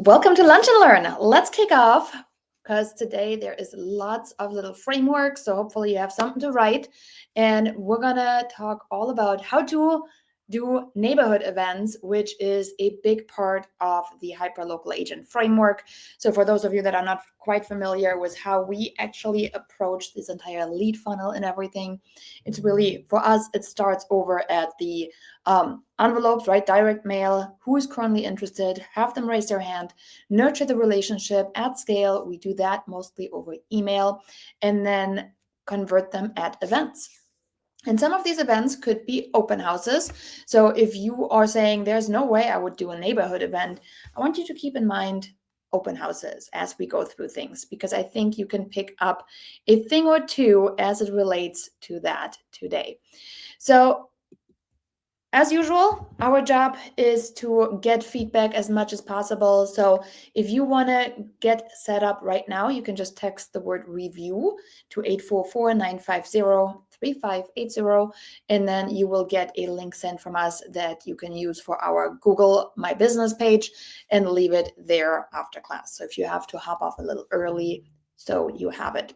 Welcome to Lunch and Learn. Let's kick off because today there is lots of little frameworks. So hopefully you have something to write. And we're going to talk all about how to do neighborhood events, which is a big part of the hyperlocal agent framework. So for those of you that are not quite familiar with how we actually approach this entire lead funnel and everything, it's really, for us, it starts over at the envelopes, right? Direct mail, who is currently interested, have them raise their hand, nurture the relationship at scale. We do that mostly over email, and then convert them at events. And some of these events could be open houses. So if you are saying there's no way I would do a neighborhood event, I want you to keep in mind open houses as we go through things, because I think you can pick up a thing or two as it relates to that today. So as usual, our job is to get feedback as much as possible. So if you want to get set up right now, you can just text the word review to 844-950-3580, and then you will get a link sent from us that you can use for our Google My Business page and leave it there after class. So if you have to hop off a little early, so you have it.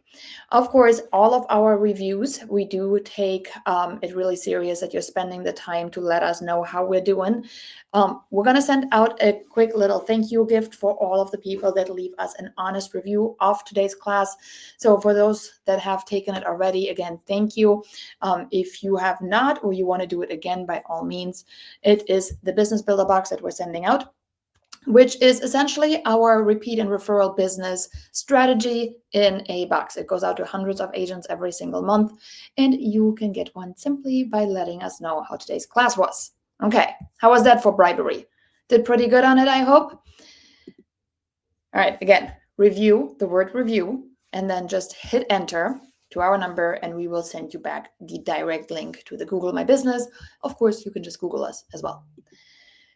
Of course, all of our reviews, we do take it really serious that you're spending the time to let us know how we're doing. We're going to send out a quick little thank you gift for all of the people that leave us an honest review of today's class. So for those that have taken it already, again, thank you. If you have not, or you want to do it again, by all means, it is the Business Builder box that we're sending out, which is essentially our repeat and referral business strategy in a box. It goes out to hundreds of agents every single month, and you can get one simply by letting us know how today's class was. Okay, how was that for bribery? Did pretty good on it, I hope. All right, again, review, the word review, and then just hit enter to our number, and we will send you back the direct link to the Google My Business. Of course, you can just Google us as well.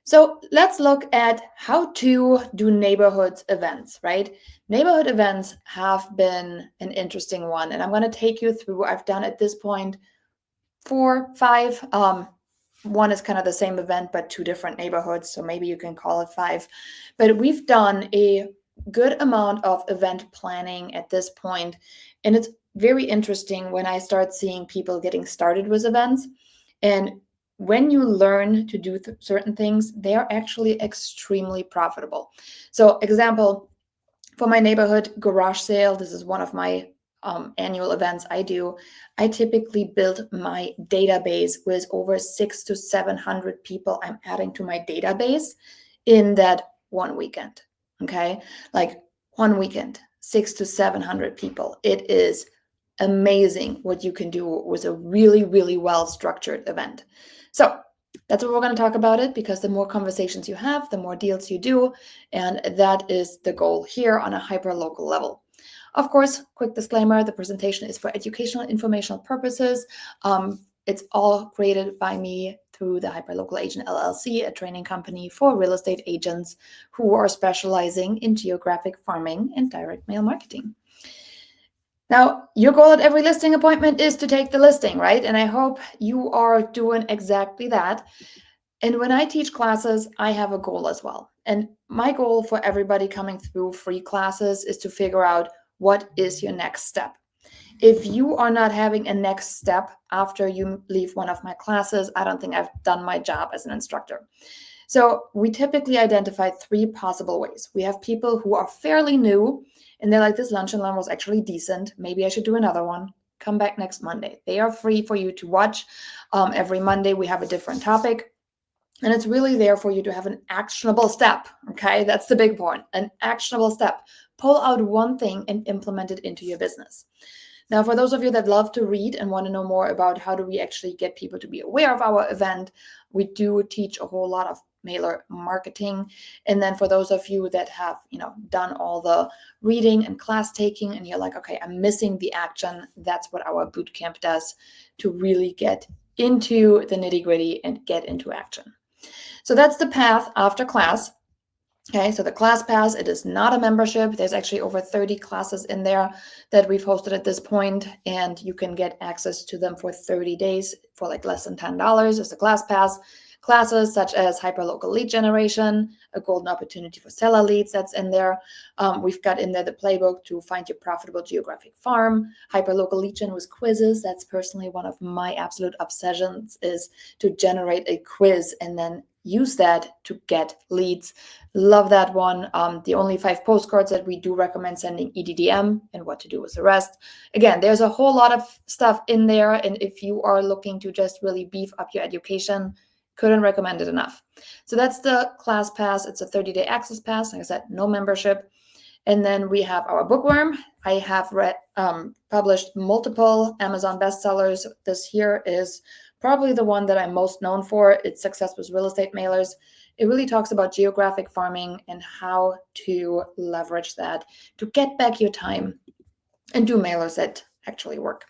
So let's look at how to do neighborhood events, right? Neighborhood events have been an interesting one, and I'm going to take you through. I've done at this point 4, 5. One is kind of the same event, but 2 different neighborhoods, so maybe you can call it 5. But we've done a good amount of event planning at this point, and it's very interesting when I start seeing people getting started with events. And when you learn to do certain things, they are actually extremely profitable. So example, for my neighborhood garage sale, this is one of my annual events I do. I typically build my database with over 600 to 700 people I'm adding to my database in that one weekend. Okay, like one weekend, 600 to 700 people. It is amazing what you can do with a really, really well-structured event. So that's what we're going to talk about it, because the more conversations you have, the more deals you do, and that is the goal here on a hyper-local level. Of course, quick disclaimer, the presentation is for educational and informational purposes. It's all created by me through the Hyperlocal Agent LLC, a training company for real estate agents who are specializing in geographic farming and direct mail marketing. Now, your goal at every listing appointment is to take the listing, right? And I hope you are doing exactly that. And when I teach classes, I have a goal as well. And my goal for everybody coming through free classes is to figure out what is your next step. If you are not having a next step after you leave one of my classes, I don't think I've done my job as an instructor. So we typically identify 3 possible ways. We have people who are fairly new, and they're like, this Lunch and Learn was actually decent. Maybe I should do another one. Come back next Monday. They are free for you to watch. Every Monday we have a different topic. And it's really there for you to have an actionable step, okay? That's the big point, an actionable step. Pull out one thing and implement it into your business. Now, for those of you that love to read and want to know more about how do we actually get people to be aware of our event, we do teach a whole lot of mailer marketing. And then for those of you that have, done all the reading and class taking, and you're like, okay, I'm missing the action, that's what our bootcamp does to really get into the nitty-gritty and get into action. So that's the path after class. Okay, so the class pass, it is not a membership. There's actually over 30 classes in there that we've hosted at this point, and you can get access to them for 30 days for like less than $10 as a class pass. classes such as hyperlocal lead generation, a golden opportunity for seller leads that's in there. We've got in there the playbook to find your profitable geographic farm, hyperlocal lead gen with quizzes. That's personally one of my absolute obsessions, is to generate a quiz and then use that to get leads. Love that one. The only 5 postcards that we do recommend sending EDDM and what to do with the rest. Again, there's a whole lot of stuff in there. And if you are looking to just really beef up your education, couldn't recommend it enough. So that's the class pass. It's a 30-day access pass. Like I said, no membership. And then we have our bookworm. I have published multiple Amazon bestsellers. This here is probably the one that I'm most known for. It's Success with Real Estate Mailers. It really talks about geographic farming and how to leverage that to get back your time and do mailers that actually work.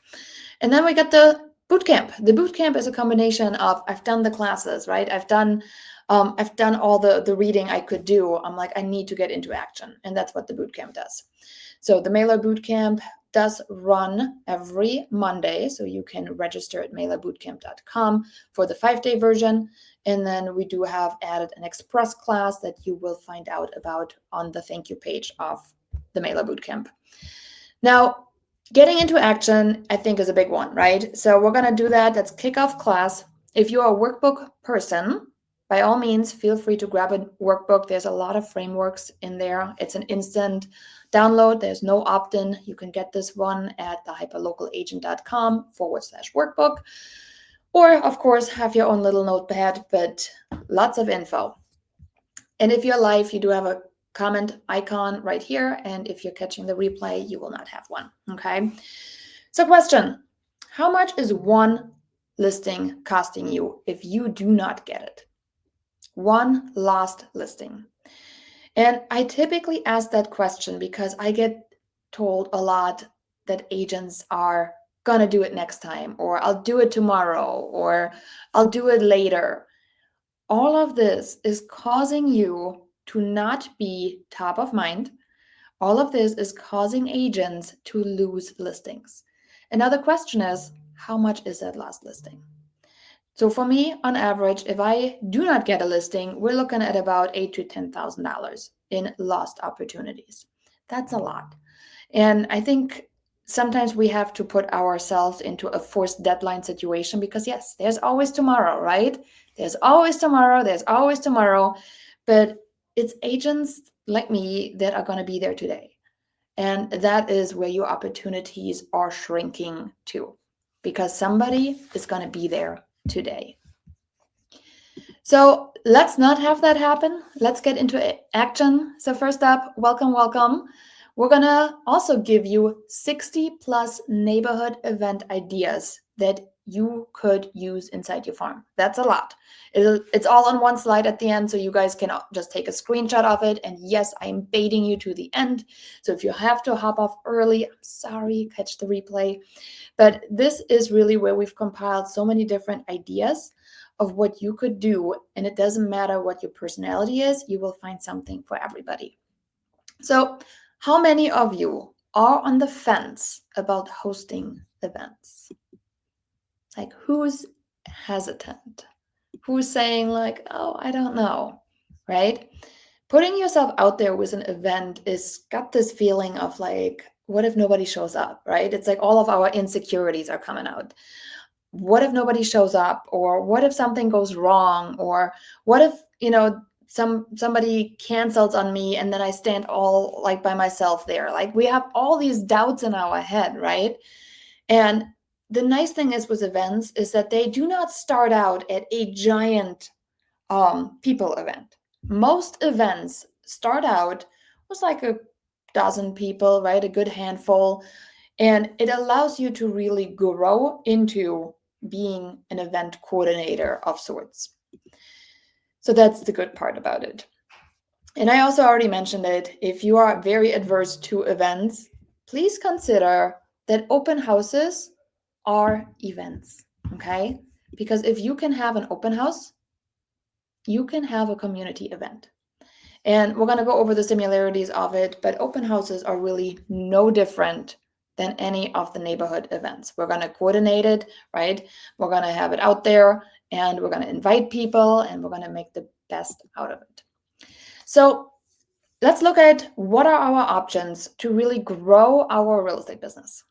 And then we got the bootcamp. The bootcamp is a combination of, I've done the classes, right? I've done all the reading I could do. I'm like, I need to get into action. And that's what the bootcamp does. So the Mailer Bootcamp does run every Monday. So you can register at mailerbootcamp.com for the 5-day version. And then we do have added an express class that you will find out about on the thank you page of the Mailer Bootcamp. Now, getting into action, I think, is a big one, right? So we're going to do that. Let's kick off class. If you're a workbook person, by all means, feel free to grab a workbook. There's a lot of frameworks in there. It's an instant download. There's no opt-in. You can get this one at thehyperlocalagent.com/workbook. Or, of course, have your own little notepad, but lots of info. And if you're live, you do have a comment icon right here. And if you're catching the replay, you will not have one. Okay. So question, how much is one listing costing you if you do not get it? One lost listing. And I typically ask that question because I get told a lot that agents are going to do it next time, or I'll do it tomorrow, or I'll do it later. All of this is causing you to not be top of mind. All of this is causing agents to lose listings. And now the question is, how much is that last listing? So for me, on average, if I do not get a listing, we're looking at about $8,000 to $10,000 in lost opportunities. That's a lot. And I think sometimes we have to put ourselves into a forced deadline situation because, yes, there's always tomorrow, right? There's always tomorrow. There's always tomorrow. But it's agents like me that are going to be there today. And that is where your opportunities are shrinking to, because somebody is going to be there today. So let's not have that happen. Let's get into action. So first up, welcome. We're going to also give you 60 plus neighborhood event ideas that you could use inside your farm. That's a lot. It's all on one slide at the end, so you guys can just take a screenshot of it. And yes, I'm baiting you to the end. So if you have to hop off early, I'm sorry, catch the replay. But this is really where we've compiled so many different ideas of what you could do. And it doesn't matter what your personality is, you will find something for everybody. So how many of you are on the fence about hosting events? Like, who's hesitant? Who's saying like, oh, I don't know, right? Putting yourself out there with an event is got this feeling of like, what if nobody shows up, right? It's like all of our insecurities are coming out. What if nobody shows up? Or what if something goes wrong? Or what if, somebody cancels on me and then I stand all like by myself there? Like, we have all these doubts in our head, right? And the nice thing is with events is that they do not start out at a giant people event. Most events start out with like a dozen people, right? A good handful. And it allows you to really grow into being an event coordinator of sorts. So that's the good part about it. And I also already mentioned it. If you are very adverse to events, please consider that open houses are events, okay? Because if you can have an open house, you can have a community event. And we're going to go over the similarities of it, but open houses are really no different than any of the neighborhood events. We're going to coordinate it, right? We're going to have it out there, and we're going to invite people, and we're going to make the best out of it. So let's look at what are our options to really grow our real estate business.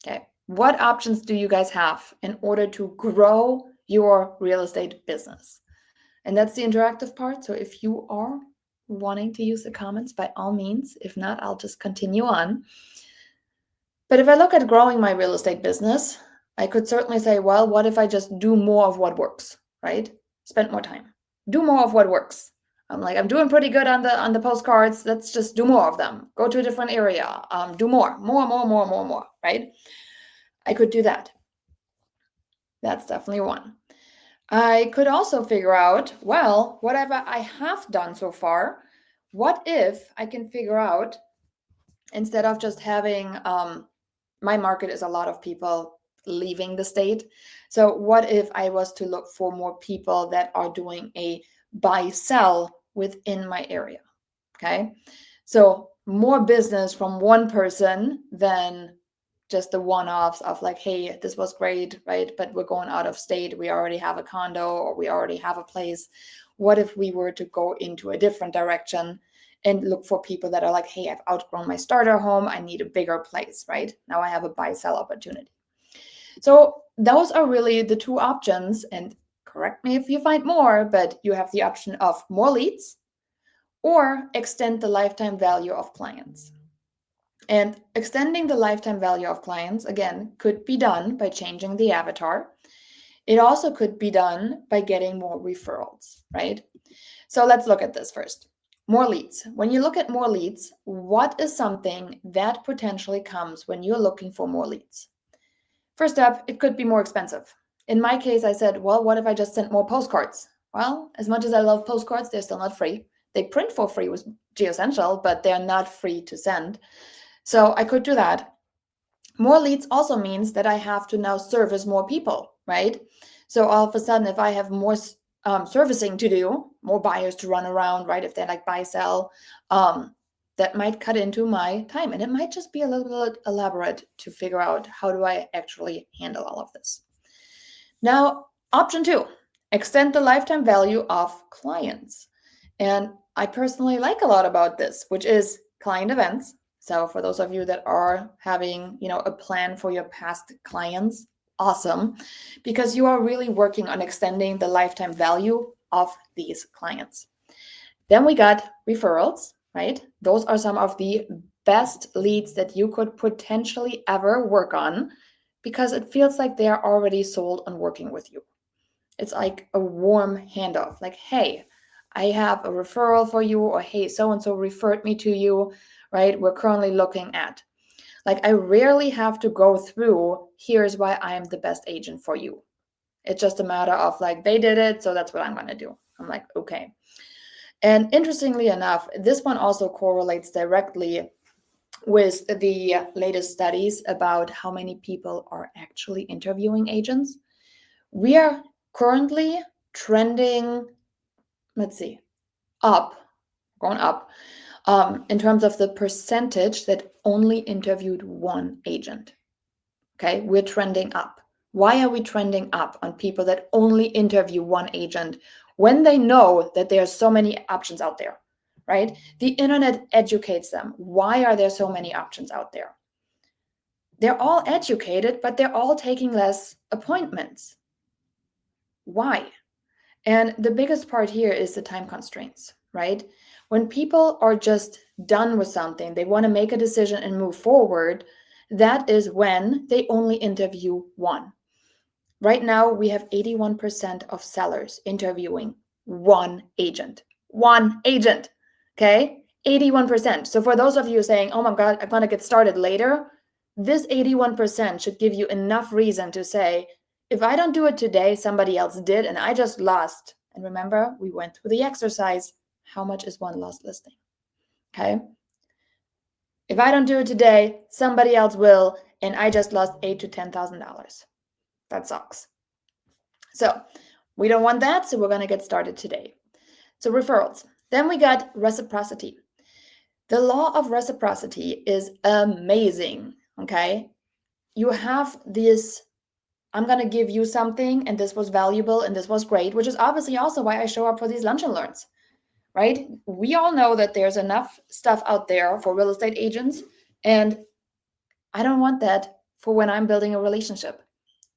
Okay, what options do you guys have in order to grow your real estate business? And that's the interactive part. So if you are wanting to use the comments, by all means. If not, I'll just continue on. But if I look at growing my real estate business, I could certainly say, well, what if I just do more of what works, right? Spend more time. Do more of what works. I'm doing pretty good on the postcards. Let's just do more of them. Go to a different area. Do more, right? I could do that. That's definitely one. I could also figure out, well, whatever I have done so far, what if I can figure out, instead of just having, my market is a lot of people leaving the state. So what if I was to look for more people that are doing a buy-sell within my area? Okay. So more business from one person than just the one-offs of like, hey, this was great, right? But we're going out of state. We already have a condo, or we already have a place. What if we were to go into a different direction and look for people that are like, hey, I've outgrown my starter home. I need a bigger place, right? Now I have a buy-sell opportunity. So those are really the two options. And correct me if you find more, but you have the option of more leads or extend the lifetime value of clients. And extending the lifetime value of clients, again, could be done by changing the avatar. It also could be done by getting more referrals, right? So let's look at this first. More leads. When you look at more leads, what is something that potentially comes when you're looking for more leads? First up, it could be more expensive. In my case, I said, well, what if I just sent more postcards? Well, as much as I love postcards, they're still not free. They print for free with GeoCentral, but they're not free to send. So I could do that. More leads also means that I have to now service more people, right? So all of a sudden, if I have more servicing to do, more buyers to run around, right? If they like buy, sell, that might cut into my time. And it might just be a little bit elaborate to figure out how do I actually handle all of this. Now, option 2, extend the lifetime value of clients. And I personally like a lot about this, which is client events. So for those of you that are having, a plan for your past clients, awesome, because you are really working on extending the lifetime value of these clients. Then we got referrals, right? Those are some of the best leads that you could potentially ever work on, because it feels like they are already sold on working with you. It's like a warm handoff, like, hey, I have a referral for you, or hey, so-and-so referred me to you, right? We're currently looking at. Like, I rarely have to go through, here's why I'm the best agent for you. It's just a matter of like, they did it, so that's what I'm going to do. I'm like, okay. And interestingly enough, this one also correlates directly with the latest studies about how many people are actually interviewing agents. We are currently trending, going up, in terms of the percentage that only interviewed one agent. Okay, we're trending up. Why are we trending up on people that only interview one agent when they know that there are so many options out there, right? The internet educates them. Why are there so many options out there? They're all educated, but they're all taking less appointments. Why? And the biggest part here is the time constraints, right? When people are just done with something, they want to make a decision and move forward, that is when they only interview one. Right now, we have 81% of sellers interviewing one agent. One agent, okay? 81%. So for those of you saying, oh my God, I'm going to get started later, this 81% should give you enough reason to say, if I don't do it today, somebody else did, and I just lost. And remember, we went through the exercise. How much is one lost listing? Okay. If I don't do it today, somebody else will, and I just lost $8,000 to $10,000. That sucks. So we don't want that, so we're going to get started today. So referrals. Then we got reciprocity. The law of reciprocity is amazing. okay? You have this, I'm going to give you something, and this was valuable and this was great, which is obviously also why I show up for these lunch and learns, right? We all know that there's enough stuff out there for real estate agents, and I don't want that for when I'm building a relationship.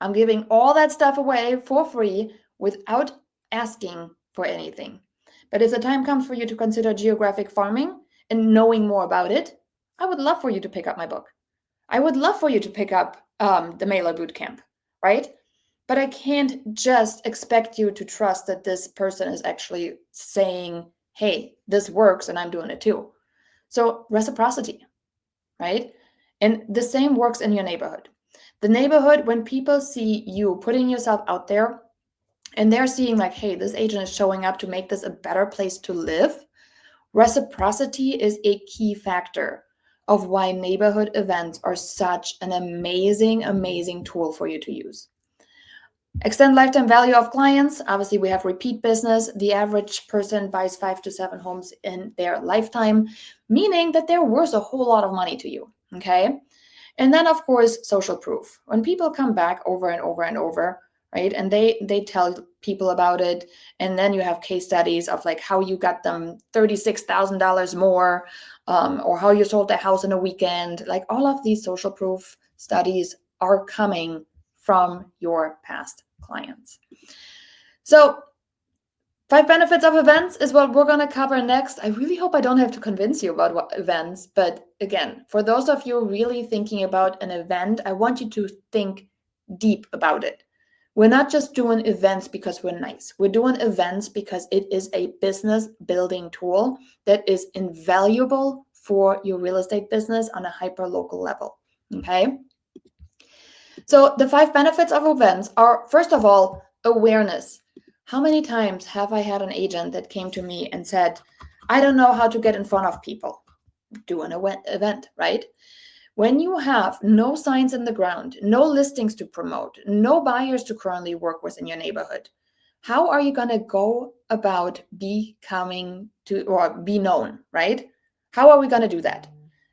I'm giving all that stuff away for free without asking for anything. But if the time comes for you to consider geographic farming and knowing more about it, I would love for you to pick up my book. I would love for you to pick up the Mailer Bootcamp, right? But I can't just expect you to trust that this person is actually saying, hey, this works and I'm doing it too. So reciprocity, right? And the same works in your neighborhood. The neighborhood, when people see you putting yourself out there and they're seeing like, hey, this agent is showing up to make this a better place to live, reciprocity is a key factor of why neighborhood events are such an amazing, amazing tool for you to use. Extend lifetime value of clients. Obviously, we have repeat business. The average person buys 5 to 7 homes in their lifetime, meaning that they're worth a whole lot of money to you, okay? And then, of course, social proof. When people come back over and over and over, right, and they tell people about it, and then you have case studies of like how you got them $36,000 more, or how you sold the house in a weekend. Like all of these social proof studies are coming from your past clients. So 5 benefits of events is what we're going to cover next. I really hope I don't have to convince you about what events, but again, for those of you really thinking about an event, I want you to think deep about it. We're not just doing events because we're nice. We're doing events because it is a business building tool that is invaluable for your real estate business on a hyper local level, okay? So the 5 benefits of events are, first of all, awareness. How many times have I had an agent that came to me and said, I don't know how to get in front of people? Do an event, right? When you have no signs in the ground, no listings to promote, no buyers to currently work with in your neighborhood, how are you going to go about becoming to or be known, right? How are we going to do that?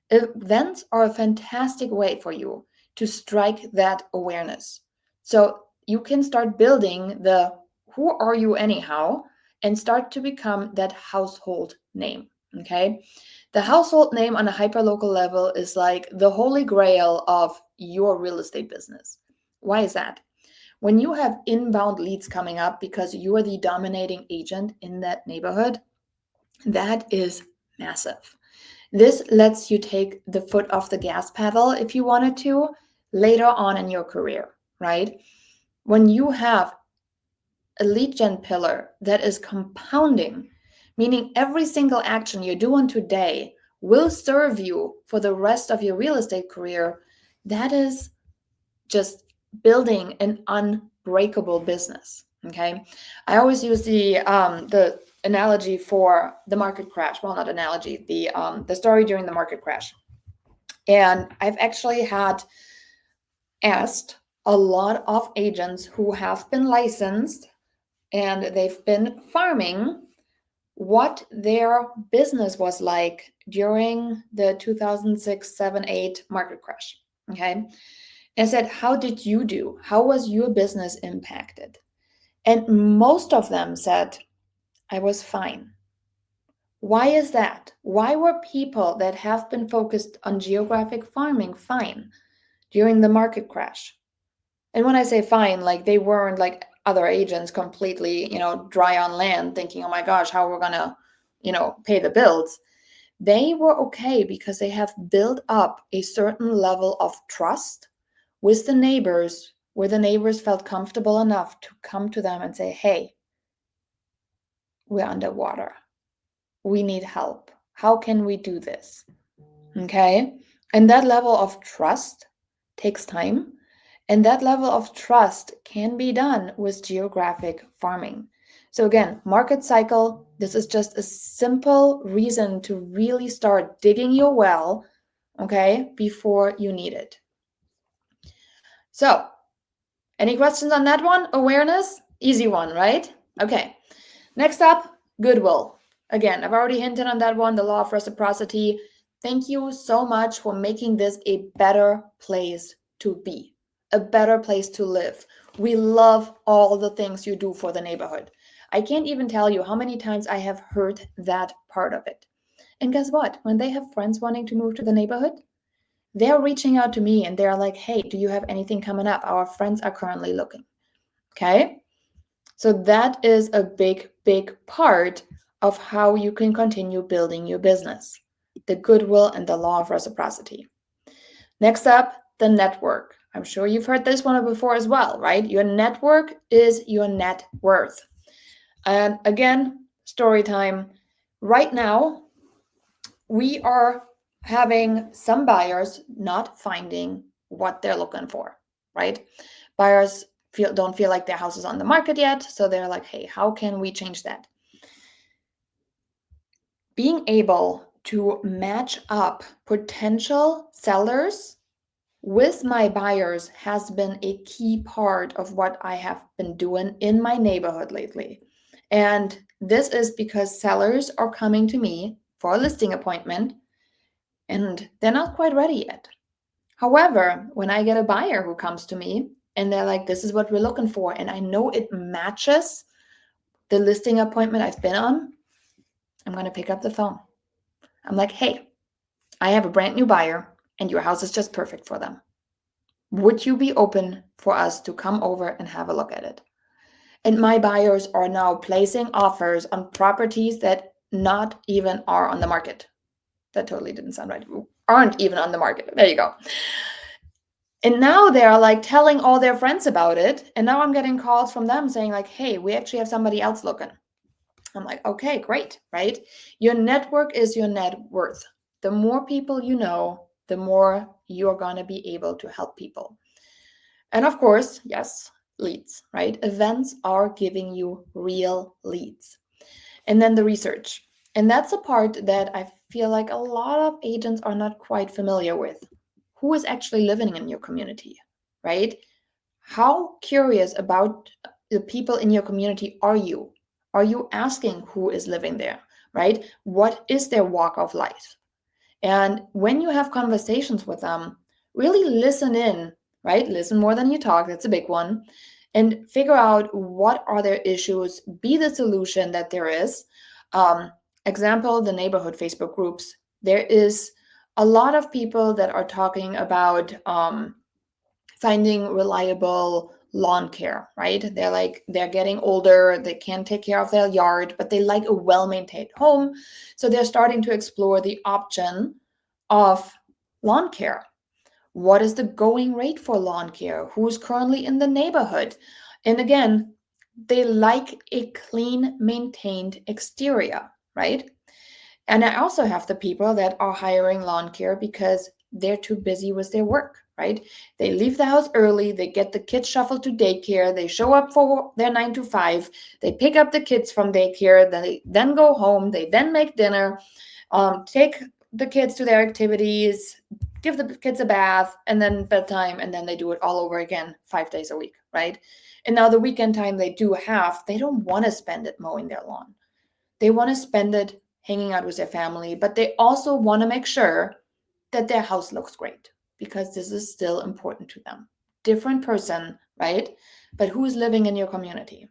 Events are a fantastic way for you to strike that awareness. So you can start building the who are you anyhow and start to become that household name, okay? The household name on a hyperlocal level is like the holy grail of your real estate business. Why is that? When you have inbound leads coming up because you are the dominating agent in that neighborhood, that is massive. This lets you take the foot off the gas pedal if you wanted to later on in your career, right? When you have a lead gen pillar that is compounding, meaning every single action you're doing today will serve you for the rest of your real estate career, that is just building an unbreakable business, okay? I always use the analogy for the market crash. Well, not analogy, the story during the market crash. And I've actually had asked a lot of agents who have been licensed and they've been farming what their business was like during the 2006, 7, 8 market crash. Okay. And I said, how did you do? How was your business impacted? And most of them said, I was fine. Why is that? Why were people that have been focused on geographic farming fine during the market crash? And when I say fine, like they weren't like other agents completely, dry on land thinking, oh my gosh, how we're gonna, pay the bills. They were okay because they have built up a certain level of trust with the neighbors where the neighbors felt comfortable enough to come to them and say, hey, we're underwater. We need help. How can we do this? Okay. And that level of trust takes time. And that level of trust can be done with geographic farming. So again, market cycle, this is just a simple reason to really start digging your well, okay, before you need it. So, any questions on that one? Awareness? Easy one, right? Okay. Next up, goodwill. Again, I've already hinted on that one, the law of reciprocity. Thank you so much for making this a better place to be, a better place to live. We love all the things you do for the neighborhood. I can't even tell you how many times I have heard that part of it. And guess what? When they have friends wanting to move to the neighborhood, they're reaching out to me and they're like, hey, do you have anything coming up? Our friends are currently looking. Okay? So that is a big, big part of how you can continue building your business, the goodwill and the law of reciprocity. Next up, the network. I'm sure you've heard this one before as well, right? Your network is your net worth. And again, story time. Right now, we are having some buyers not finding what they're looking for, right? Buyers don't feel like their house is on the market yet, so they're like, hey, how can we change that? Being able to match up potential sellers with my buyers has been a key part of what I have been doing in my neighborhood lately. And this is because sellers are coming to me for a listing appointment and they're not quite ready yet. However, when I get a buyer who comes to me and they're like, this is what we're looking for, and I know it matches the listing appointment I've been on, I'm going to pick up the phone. I'm like, hey, I have a brand new buyer and your house is just perfect for them. Would you be open for us to come over and have a look at it? And my buyers are now placing offers on properties that not even are on the market. That totally didn't sound right. Aren't even on the market. There you go. And now they're like telling all their friends about it. And now I'm getting calls from them saying like, hey, we actually have somebody else looking. I'm like, okay, great, right? Your network is your net worth. The more people you know, the more you're going to be able to help people. And of course, yes, leads, right? Events are giving you real leads. And then the research. And that's a part that I feel like a lot of agents are not quite familiar with. Who is actually living in your community, right? How curious about the people in your community are you? Are you asking who is living there, right? What is their walk of life? And when you have conversations with them, really listen in, right? Listen more than you talk. That's a big one. And figure out what are their issues, be the solution that there is. Example, the neighborhood Facebook groups. There is a lot of people that are talking about finding reliable lawn care, right? They're getting older, they can't take care of their yard, but they like a well-maintained home. So they're starting to explore the option of lawn care. What is the going rate for lawn care? Who's currently in the neighborhood? And again, they like a clean, maintained exterior, right? And I also have the people that are hiring lawn care because they're too busy with their work, right? They leave the house early, they get the kids shuffled to daycare, they show up for their 9 to 5, they pick up the kids from daycare, they then go home, they then make dinner, take the kids to their activities, give the kids a bath, and then bedtime, and then they do it all over again 5 days a week, right? And now the weekend time they do have, they don't want to spend it mowing their lawn. They want to spend it hanging out with their family, but they also want to make sure that their house looks great because this is still important to them. Different person, right? But who's living in your community?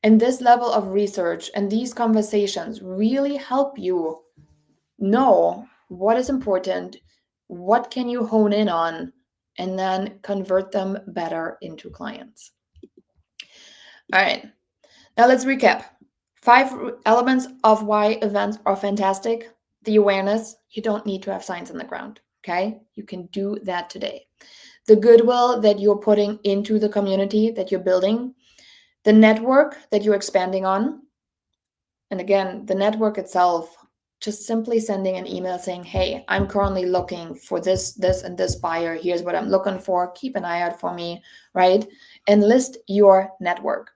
And this level of research and these conversations really help you know what is important, what can you hone in on, and then convert them better into clients. All right, now let's recap. 5 elements of why events are fantastic. The awareness, you don't need to have signs on the ground, okay? You can do that today. The goodwill that you're putting into the community that you're building, the network that you're expanding on. And again, the network itself, just simply sending an email saying, hey, I'm currently looking for this, and this buyer. Here's what I'm looking for. Keep an eye out for me, right? And list your network.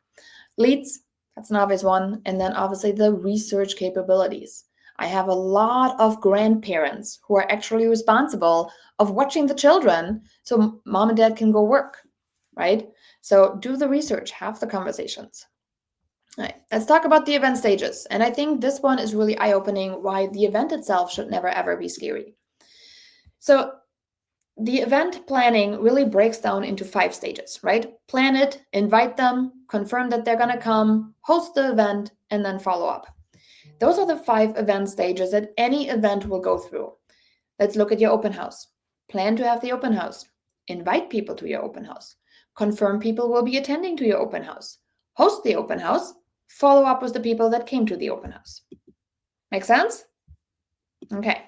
Leads, that's an obvious one. And then obviously the research capabilities. I have a lot of grandparents who are actually responsible of watching the children so mom and dad can go work, right? So do the research, have the conversations. All right, let's talk about the event stages. And I think this one is really eye-opening why the event itself should never ever be scary. So the event planning really breaks down into 5 stages, right? Plan it, invite them, confirm that they're going to come, host the event, and then follow up. Those are the 5 event stages that any event will go through. Let's look at your open house. Plan to have the open house. Invite people to your open house. Confirm people will be attending to your open house. Host the open house. Follow up with the people that came to the open house. Make sense? Okay.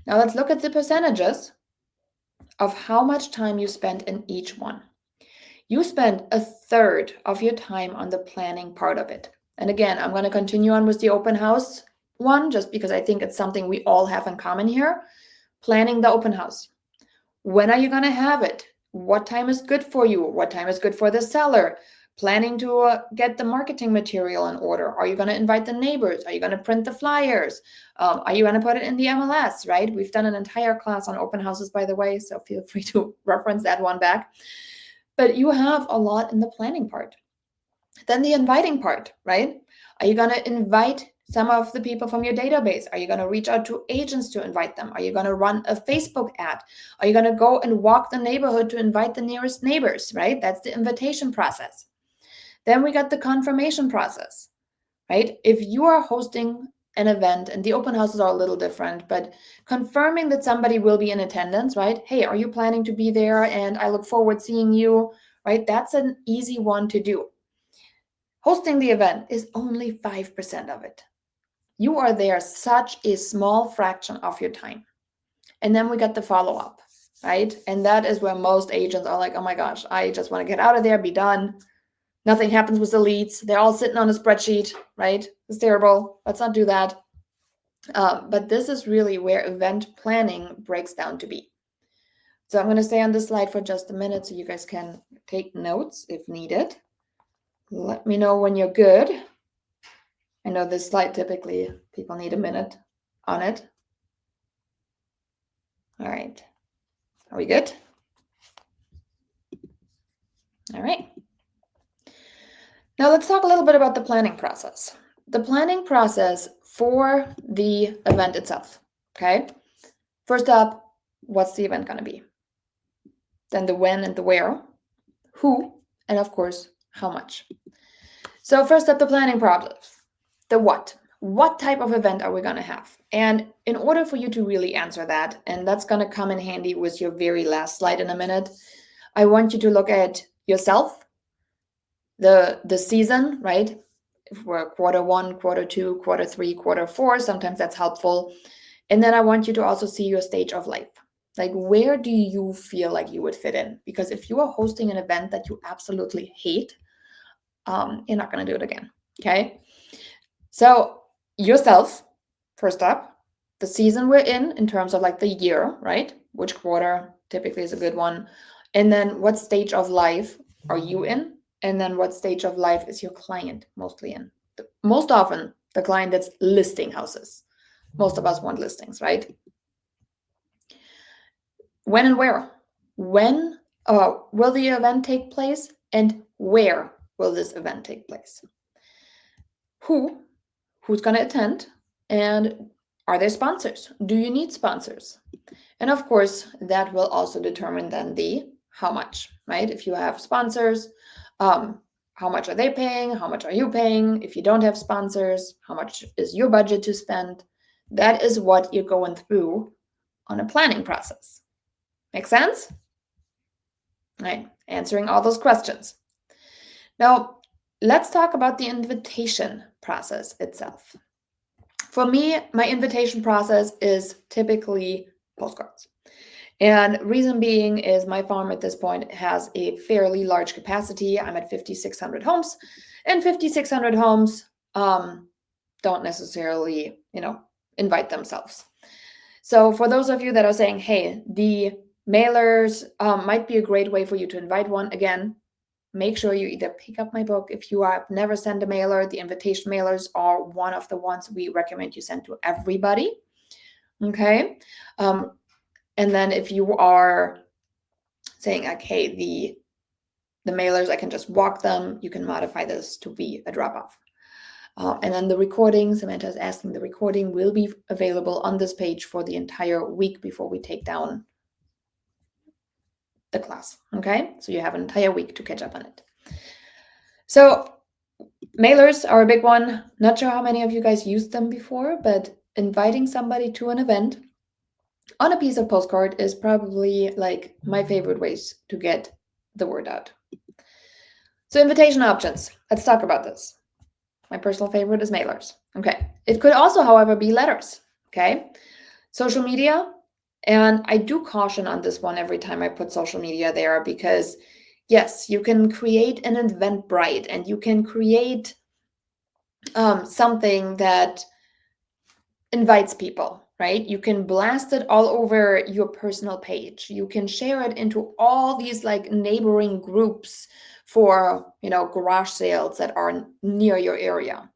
Now let's look at the percentages of how much time you spend in each one. You spend a third of your time on the planning part of it. And again, I'm going to continue on with the open house one just because I think it's something we all have in common here. Planning the open house. When are you going to have it? What time is good for you? What time is good for the seller? Planning to get the marketing material in order. Are you going to invite the neighbors? Are you going to print the flyers? Are you going to put it in the MLS, right? We've done an entire class on open houses, by the way, so feel free to reference that one back. But you have a lot in the planning part. Then the inviting part, right? Are you going to invite some of the people from your database? Are you going to reach out to agents to invite them? Are you going to run a Facebook ad? Are you going to go and walk the neighborhood to invite the nearest neighbors, right? That's the invitation process. Then we got the confirmation process, right? If you are hosting an event, and the open houses are a little different, but confirming that somebody will be in attendance, right? Hey, are you planning to be there? And I look forward seeing you, right? That's an easy one to do. Hosting the event is only 5% of it. You are there such a small fraction of your time. And then we got the follow-up, right? And that is where most agents are like, oh my gosh, I just want to get out of there, be done. Nothing happens with the leads. They're all sitting on a spreadsheet, right? It's terrible. Let's not do that. But this is really where event planning breaks down to be. So I'm going to stay on this slide for just a minute so you guys can take notes if needed. Let me know when you're good. I know this slide typically people need a minute on it. All right. Are we good? All right. Now let's talk a little bit about the planning process. The planning process for the event itself, okay? First up, what's the event going to be? Then the when and the where, who, and of course, how much. So first up, the planning process. The what. What type of event are we going to have? And in order for you to really answer that, and that's going to come in handy with your very last slide in a minute, I want you to look at yourself, the season, right? If we're quarter 1, quarter 2, quarter 3, quarter 4, sometimes that's helpful. And then I want you to also see your stage of life. Like, where do you feel like you would fit in? Because if you are hosting an event that you absolutely hate, you're not going to do it again, okay? So yourself, first up, the season we're in terms of like the year, right? Which quarter typically is a good one. And then what stage of life are you in? And then what stage of life is your client mostly in? Most often, the client that's listing houses. Most of us want listings, right? When and where? When will the event take place? And where will this event take place? Who's going to attend? And are there sponsors? Do you need sponsors? And of course, that will also determine then the how much, right? If you have sponsors, how much are they paying? How much are you paying? If you don't have sponsors, how much is your budget to spend? That is what you're going through on a planning process. Make sense? Right, answering all those questions. Now, let's talk about the invitation process itself. For me, my invitation process is typically postcards. And reason being is my farm at this point has a fairly large capacity. I'm at 5,600 homes, and 5,600 homes don't necessarily, invite themselves. So for those of you that are saying, hey, the mailers might be a great way for you to invite one, again, make sure you either pick up my book. If you have never sent a mailer, the invitation mailers are one of the ones we recommend you send to everybody. Okay. And then if you are saying like, hey, the mailers, I can just walk them, you can modify this to be a drop-off. And then the recording, Samantha is asking, the recording will be available on this page for the entire week before we take down the class. Okay, so you have an entire week to catch up on it. So mailers are a big one. Not sure how many of you guys used them before, but inviting somebody to an event on a piece of postcard is probably like my favorite ways to get the word out. So invitation options. Let's talk about this. My personal favorite is mailers. Okay. It could also, however, be letters. Okay. Social media. And I do caution on this one every time I put social media there because, yes, you can create an Eventbrite and you can create something that invites people, right? You can blast it all over your personal page. You can share it into all these like neighboring groups for, garage sales that are near your area.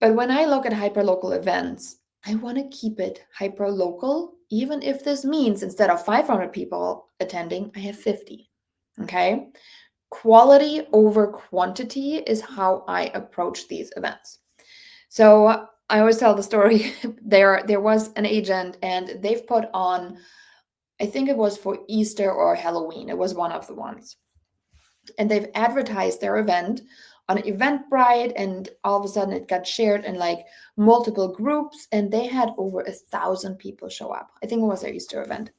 But when I look at hyperlocal events, I want to keep it hyperlocal, even if this means instead of 500 people attending, I have 50. Okay. Quality over quantity is how I approach these events. So I always tell the story. There was an agent and they've put on, I think it was for Easter or Halloween. It was one of the ones. And they've advertised their event on Eventbrite, and all of a sudden it got shared in like multiple groups, and they had over 1,000 people show up. I think it was their Easter event.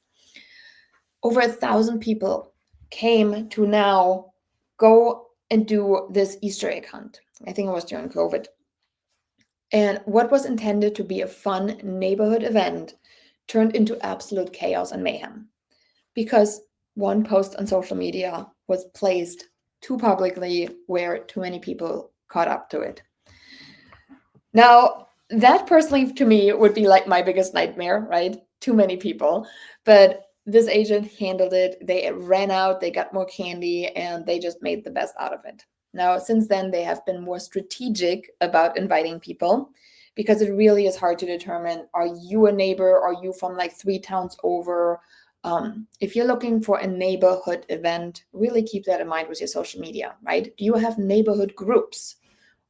Over 1,000 people came to now go and do this Easter egg hunt. I think it was during COVID. And what was intended to be a fun neighborhood event turned into absolute chaos and mayhem because one post on social media was placed too publicly where too many people caught up to it. Now, that personally to me would be like my biggest nightmare, right? Too many people. But this agent handled it. They ran out, they got more candy, and they just made the best out of it. Now, since then, they have been more strategic about inviting people because it really is hard to determine, are you a neighbor? Are you from like 3 towns over? If you're looking for a neighborhood event, really keep that in mind with your social media, right? Do you have neighborhood groups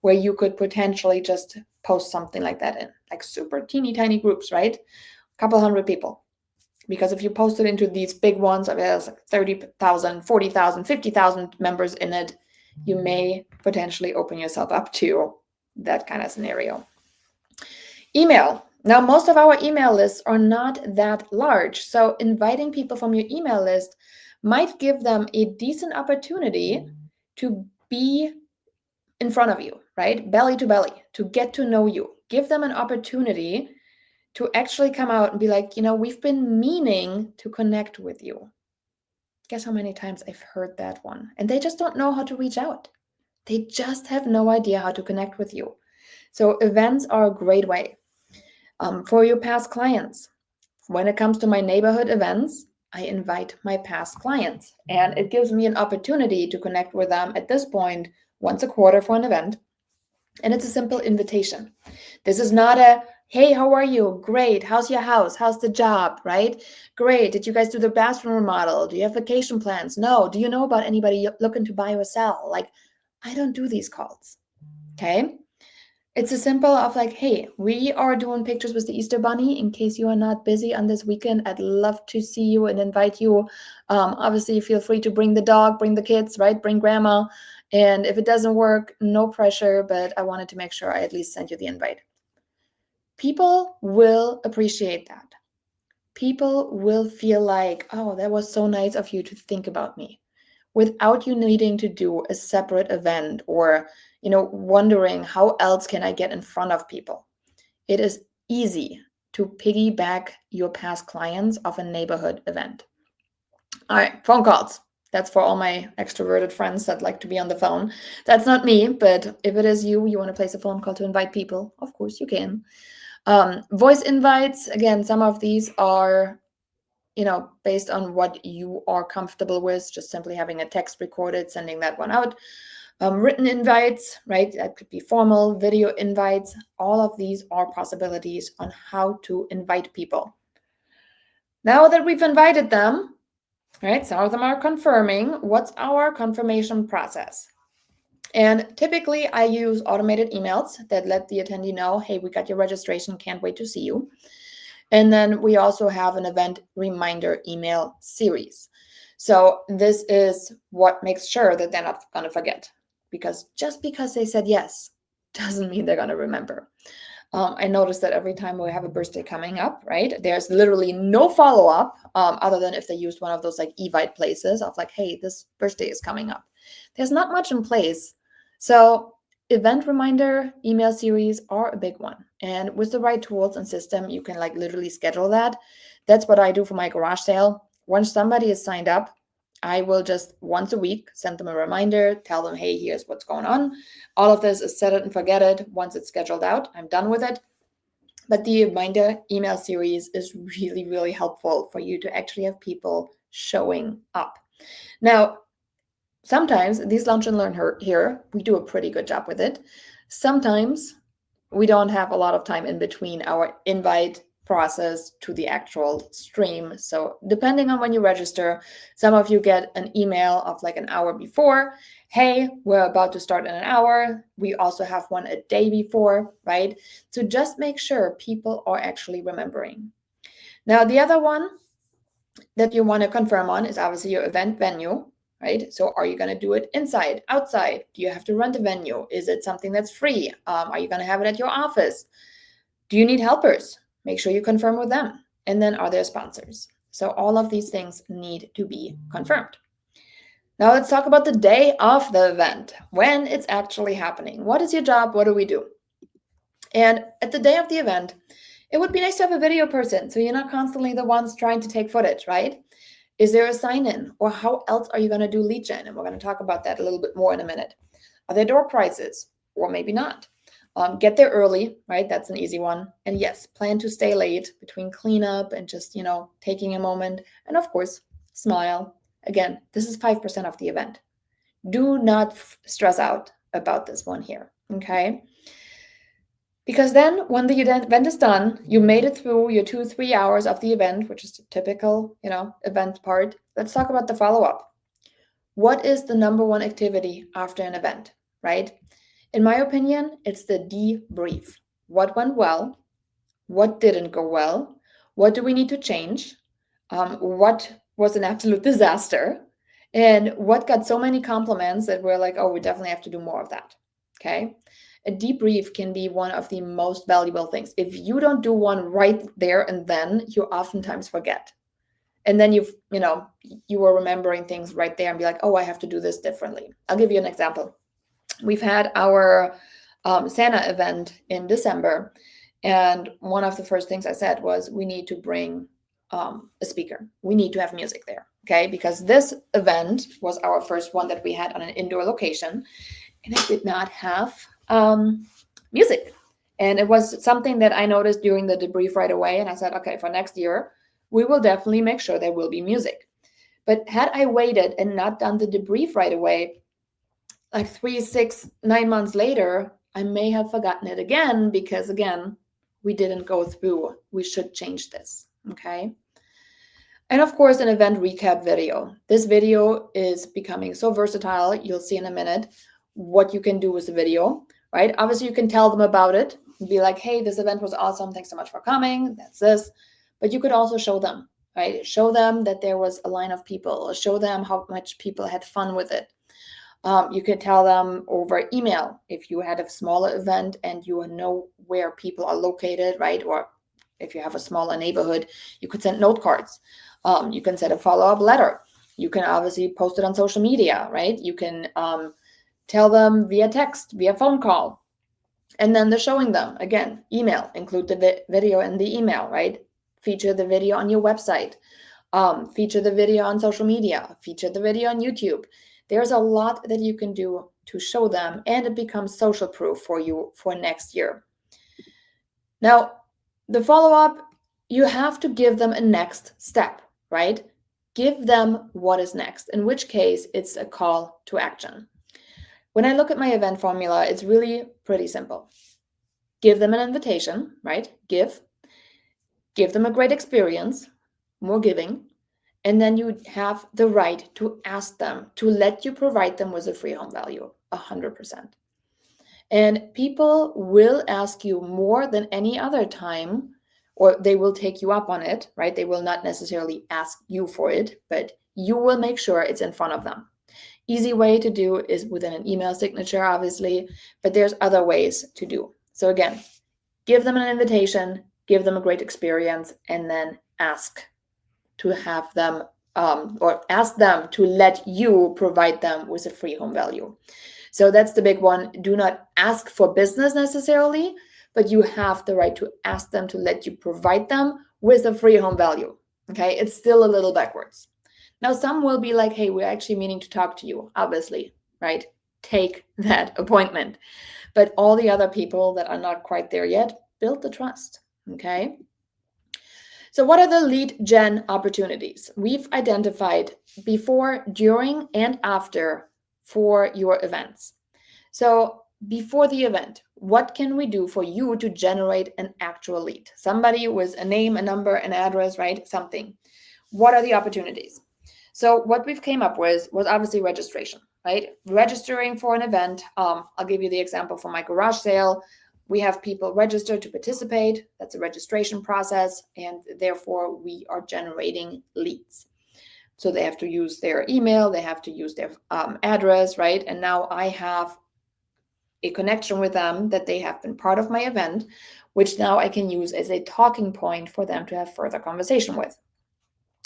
where you could potentially just post something like that in, like super teeny tiny groups, right? A couple hundred people. Because if you post it into these big ones, there's like 30,000, 40,000, 50,000 members in it, you may potentially open yourself up to that kind of scenario. Email. Now, most of our email lists are not that large. So inviting people from your email list might give them a decent opportunity to be in front of you, right? Belly to belly, to get to know you. Give them an opportunity to actually come out and be like, we've been meaning to connect with you. Guess how many times I've heard that one? And they just don't know how to reach out. They just have no idea how to connect with you. So events are a great way. For your past clients, when it comes to my neighborhood events, I invite my past clients, and it gives me an opportunity to connect with them at this point once a quarter for an event. And it's a simple invitation. This is not a, hey, how are you? Great. How's your house? How's the job? Right? Great. Did you guys do the bathroom remodel? Do you have vacation plans? No. Do you know about anybody looking to buy or sell? Like, I don't do these calls. Okay. It's a simple of like, hey, we are doing pictures with the Easter Bunny. In case you are not busy on this weekend, I'd love to see you and invite you. Obviously, feel free to bring the dog, bring the kids, right? Bring grandma. And if it doesn't work, no pressure, but I wanted to make sure I at least sent you the invite. People will appreciate that. People will feel like, oh, that was so nice of you to think about me, without you needing to do a separate event or, wondering how else can I get in front of people. It is easy to piggyback your past clients of a neighborhood event. All right, phone calls. That's for all my extroverted friends that like to be on the phone. That's not me, but if it is you want to place a phone call to invite people, of course you can. Voice invites, again, some of these are, based on what you are comfortable with, just simply having a text recorded, sending that one out. Written invites, right? That could be formal, video invites. All of these are possibilities on how to invite people. Now that we've invited them, right? Some of them are confirming. What's our confirmation process? And typically I use automated emails that let the attendee know, hey, we got your registration, can't wait to see you. And then we also have an event reminder email series. So this is what makes sure that they're not going to forget, because just because they said yes doesn't mean they're going to remember. I noticed that every time we have a birthday coming up, right, there's literally no follow-up other than if they used one of those like Evite places of like, hey, this birthday is coming up. There's not much in place. So event reminder email series are a big one. And with the right tools and system, you can like literally schedule that. That's what I do for my garage sale. Once somebody is signed up, I will just once a week send them a reminder, tell them, hey, here's what's going on. All of this is set it and forget it. Once it's scheduled out, I'm done with it. But the reminder email series is really, really helpful for you to actually have people showing up. Now, sometimes these lunch and learn here, we do a pretty good job with it. Sometimes we don't have a lot of time in between our invite process to the actual stream. So depending on when you register, some of you get an email of like an hour before, hey, we're about to start in an hour. We also have one a day before, right? So just make sure people are actually remembering. Now, the other one that you want to confirm on is obviously your event venue, right? So are you going to do it inside, outside? Do you have to rent a venue? Is it something that's free? Are you going to have it at your office? Do you need helpers? Make sure you confirm with them. And then are there sponsors? So all of these things need to be confirmed. Now let's talk about the day of the event, when it's actually happening. What is your job? What do we do? And at the day of the event, it would be nice to have a video person so you're not constantly the ones trying to take footage, right? Is there a sign-in, or how else are you going to do lead gen? And we're going to talk about that a little bit more in a minute. Are there door prizes, or maybe not? Get there early, right? That's an easy one. And yes, plan to stay late between cleanup and just, taking a moment. And of course, smile. Again, this is 5% of the event. Do not stress out about this one here, okay? Because then when the event is done, you made it through your 2-3 hours of the event, which is the typical, event part. Let's talk about the follow-up. What is the number one activity after an event, right? In my opinion, it's the debrief. What went well? What didn't go well? What do we need to change? What was an absolute disaster? And what got so many compliments that we're like, oh, we definitely have to do more of that, okay? A debrief can be one of the most valuable things. If you don't do one right there and then, you oftentimes forget. And then you were remembering things right there and be like, oh, I have to do this differently. I'll give you an example. We've had our Santa event in December. And one of the first things I said was, we need to bring a speaker. We need to have music there, okay? Because this event was our first one that we had on an indoor location, and it did not have music. And it was something that I noticed during the debrief right away. And I said, okay, for next year, we will definitely make sure there will be music. But had I waited and not done the debrief right away, like 3, 6, 9 months later, I may have forgotten it again because, again, we didn't go through. We should change this, okay? And of course, an event recap video. This video is becoming so versatile. You'll see in a minute what you can do with the video, right? Obviously, you can tell them about it and be like, hey, this event was awesome. Thanks so much for coming. That's this. But you could also show them, right? Show them that there was a line of people, or show them how much people had fun with it. You could tell them over email if you had a smaller event and you know where people are located, right? Or if you have a smaller neighborhood, you could send note cards. You can send a follow-up letter. You can obviously post it on social media, right? You can tell them via text, via phone call. And then they're showing them, again, email, include the video in the email, right? Feature the video on your website. Feature the video on social media. Feature the video on YouTube. There's a lot that you can do to show them, and it becomes social proof for you for next year. Now, the follow-up, you have to give them a next step, right? Give them what is next, in which case it's a call to action. When I look at my event formula, it's really pretty simple. Give them an invitation, right? Give them a great experience, more giving, And then you have the right to ask them to let you provide them with a free home value, 100%. And people will ask you more than any other time, or they will take you up on it, right? They will not necessarily ask you for it, but you will make sure it's in front of them. Easy way to do is within an email signature, obviously, but there's other ways to do. So again, give them an invitation, give them a great experience, and then ask to have them or ask them to let you provide them with a free home value. So that's the big one. Do not ask for business necessarily, but you have the right to ask them to let you provide them with a free home value. Okay, it's still a little backwards. Now, some will be like, hey, we're actually meaning to talk to you, obviously, right? Take that appointment. But all the other people that are not quite there yet, build the trust. Okay. So, what are the lead gen opportunities? We've identified before, during, and after for your events. So, before the event, what can we do for you to generate an actual lead? Somebody with a name, a number, an address, right? Something. What are the opportunities? So, what we've came up with was obviously registration, right? Registering for an event. I'll give you the example for my garage sale. We have people register to participate. That's a registration process, and therefore we are generating leads. So they have to use their email, they have to use their address, right? And now I have a connection with them that they have been part of my event, which now I can use as a talking point for them to have further conversation with.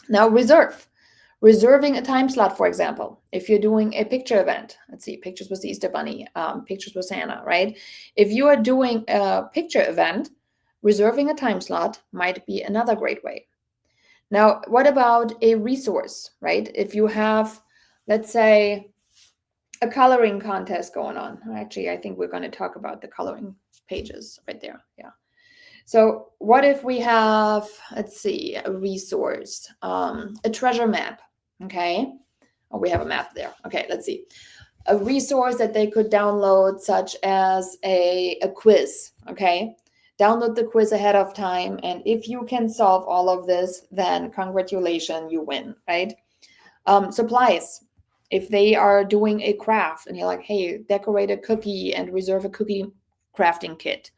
Now, reserving a time slot, for example, if you're doing a picture event, let's see, pictures with the Easter Bunny, pictures with Santa, right? If you are doing a picture event, reserving a time slot might be another great way. Now, what about a resource, right? If you have, let's say, a coloring contest going on. Actually, I think we're going to talk about the coloring pages right there. Yeah. So what if we have, let's see, a resource, a treasure map, okay? Oh, we have a map there. Okay, let's see. A resource that they could download, such as a quiz, okay? Download the quiz ahead of time, and if you can solve all of this, then congratulations, you win, right? Supplies. If they are doing a craft and you're like, hey, decorate a cookie and reserve a cookie crafting kit.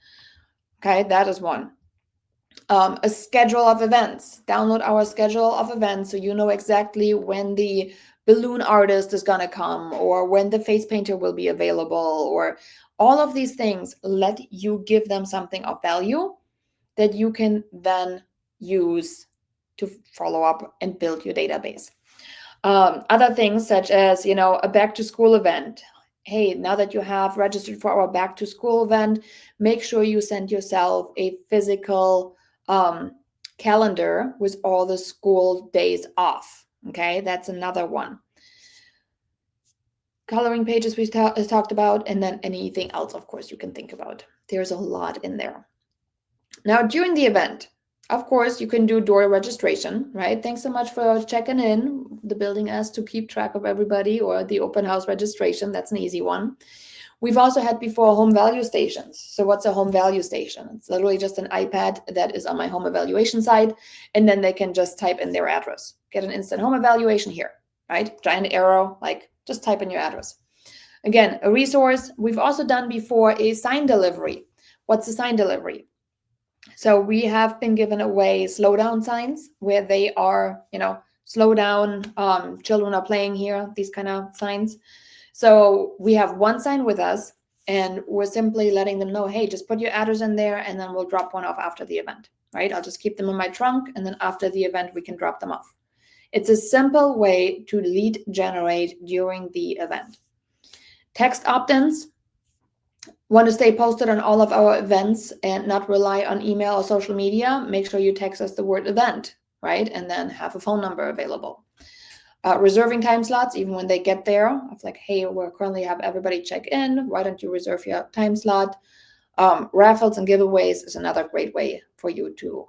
Okay, that is one. A schedule of events. Download our schedule of events so you know exactly when the balloon artist is going to come or when the face painter will be available, or all of these things let you give them something of value that you can then use to follow up and build your database. Other things such as, a back to school event. Hey, now that you have registered for our back to school event, make sure you send yourself a physical calendar with all the school days off. Okay, that's another one. Coloring pages we talked about, and then anything else, of course, you can think about. There's a lot in there. Now, during the event, of course, you can do door registration, right? Thanks so much for checking in. The building asks to keep track of everybody, or the open house registration. That's an easy one. We've also had before home value stations. So what's a home value station? It's literally just an iPad that is on my home evaluation site, and then they can just type in their address. Get an instant home evaluation here, right? Giant arrow, like just type in your address. Again, a resource. We've also done before a sign delivery. What's a sign delivery? So we have been given away slow down signs where they are, slow down, children are playing here, these kind of signs. So we have one sign with us and we're simply letting them know, hey, just put your address in there and then we'll drop one off after the event, right? I'll just keep them in my trunk and then after the event, we can drop them off. It's a simple way to lead generate during the event. Text opt-ins. Want to stay posted on all of our events and not rely on email or social media? Make sure you text us the word event, right? And then have a phone number available. Reserving time slots, even when they get there, of like, hey, we're currently have everybody check in. Why don't you reserve your time slot? Raffles and giveaways is another great way for you to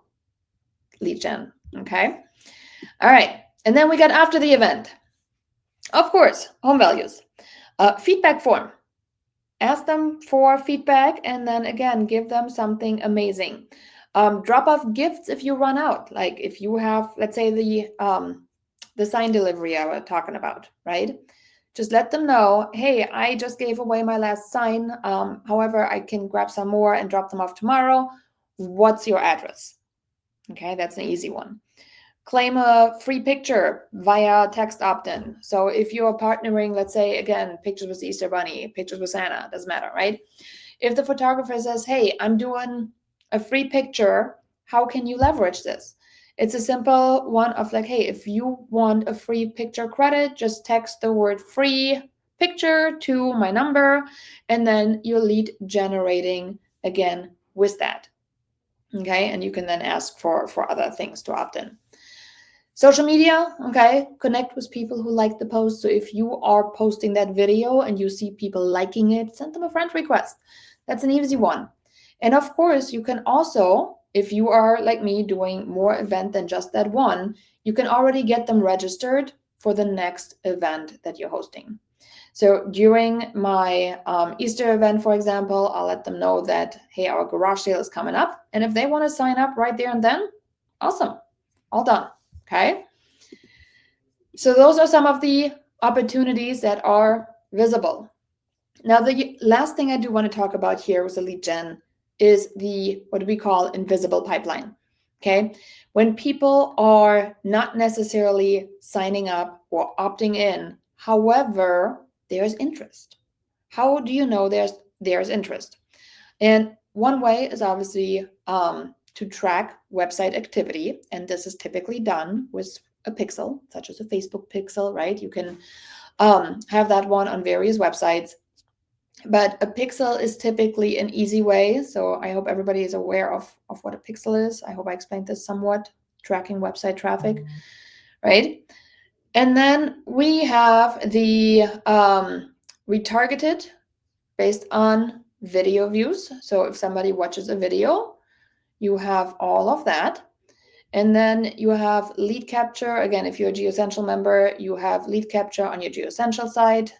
lead gen, okay? All right, and then we got after the event. Of course, home values. Feedback form. Ask them for feedback and then again, give them something amazing. Drop off gifts if you run out. Like if you have, let's say the the sign delivery I was talking about, right? Just let them know, hey, I just gave away my last sign. However, I can grab some more and drop them off tomorrow. What's your address? Okay, that's an easy one. Claim a free picture via text opt-in. So if you're partnering, let's say, again, pictures with Easter Bunny, pictures with Santa, doesn't matter, right? If the photographer says, hey, I'm doing a free picture, how can you leverage this? It's a simple one of like, hey, if you want a free picture credit, just text the word free picture to my number, and then you're lead generating again with that. Okay, and you can then ask for other things to opt in. Social media, okay, connect with people who like the post. So if you are posting that video and you see people liking it, send them a friend request. That's an easy one. And of course, you can also, if you are like me doing more event than just that one, you can already get them registered for the next event that you're hosting. So during my Easter event, for example, I'll let them know that, hey, our garage sale is coming up. And if they want to sign up right there and then, awesome, all done. Okay. So those are some of the opportunities that are visible. Now, the last thing I do want to talk about here with the lead gen is the, what we call invisible pipeline. Okay. When people are not necessarily signing up or opting in, however, there's interest. How do you know there's interest? And one way is obviously to track website activity. And this is typically done with a pixel, such as a Facebook pixel, right? You can have that one on various websites. But a pixel is typically an easy way. So I hope everybody is aware of what a pixel is. I hope I explained this somewhat, tracking website traffic, right? And then we have the retargeted based on video views. So if somebody watches a video, you have all of that. And then you have lead capture. Again, if you're a GeoCentral member, you have lead capture on your GeoCentral side.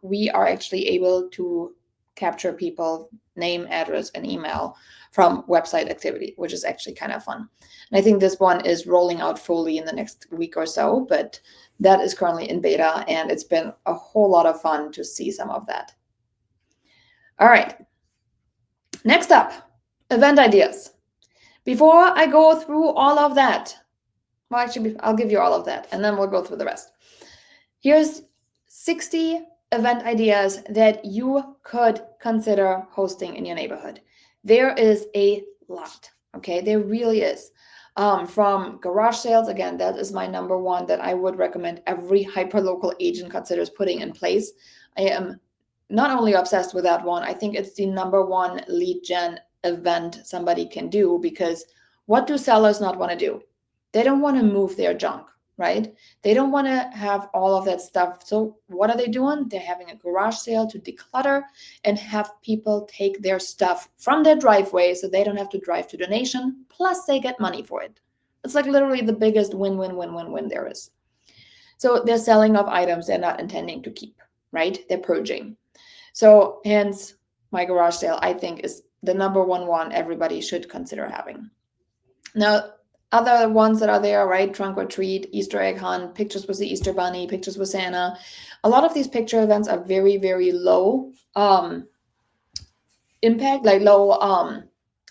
We are actually able to capture people, name, address, and email from website activity, which is actually kind of fun. And I think this one is rolling out fully in the next week or so, but that is currently in beta, and it's been a whole lot of fun to see some of that. All right. Next up, event ideas. Before I go through all of that, well, actually, I'll give you all of that, and then we'll go through the rest. Here's 60 event ideas that you could consider hosting in your neighborhood. There is a lot, okay? There really is. From garage sales, again, that is my number one that I would recommend every hyperlocal agent considers putting in place. I am not only obsessed with that one, I think it's the number one lead gen event somebody can do, because what do sellers not want to do? They don't want to move their junk, right? They don't want to have all of that stuff. So what are they doing? They're having a garage sale to declutter and have people take their stuff from their driveway so they don't have to drive to the nation, plus they get money for it. It's like literally the biggest win-win-win-win-win there is. So they're selling off items they're not intending to keep, right? They're purging. So hence my garage sale, I think, is the number one everybody should consider having. Now, other ones that are there, right? Trunk or treat, Easter egg hunt, pictures with the Easter Bunny, pictures with Santa. A lot of these picture events are very, very low impact, like low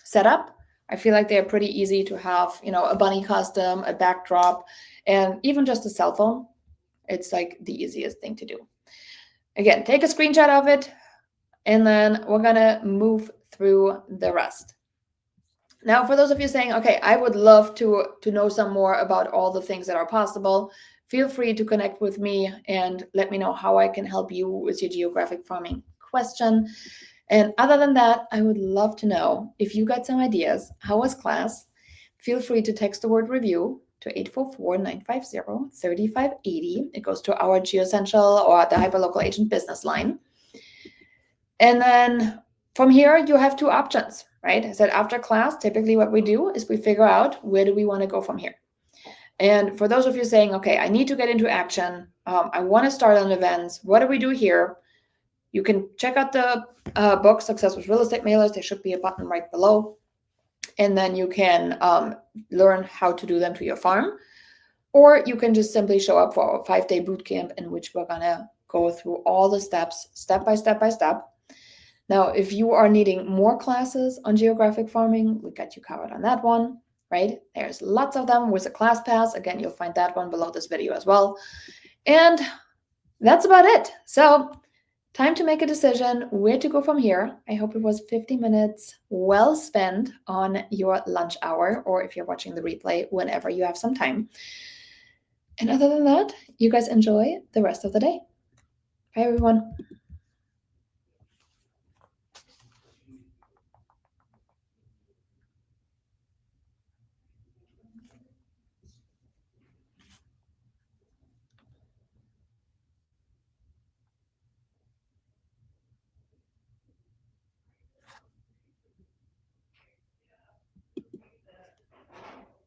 setup. I feel like they're pretty easy to have, a bunny custom, a backdrop, and even just a cell phone. It's like the easiest thing to do. Again, take a screenshot of it, and then we're gonna move through the rest. Now, for those of you saying, okay, I would love to know some more about all the things that are possible, feel free to connect with me and let me know how I can help you with your geographic farming question. And other than that, I would love to know if you got some ideas. How was class? Feel free to text the word review to 844-950-3580. It goes to our GeoCentral or the Hyperlocal Agent business line. And then from here, you have two options, right? I said after class, typically what we do is we figure out where do we want to go from here. And for those of you saying, okay, I need to get into action. I want to start on events. What do we do here? You can check out the book, Success with Real Estate Mailers. There should be a button right below. And then you can learn how to do them to your farm. Or you can just simply show up for our 5-day bootcamp in which we're gonna go through all the steps, step by step by step. Now, if you are needing more classes on geographic farming, we got you covered on that one, right? There's lots of them with a class pass. Again, you'll find that one below this video as well. And that's about it. So time to make a decision where to go from here. I hope it was 50 minutes well spent on your lunch hour, or if you're watching the replay, whenever you have some time. And other than that, you guys enjoy the rest of the day. Bye, everyone.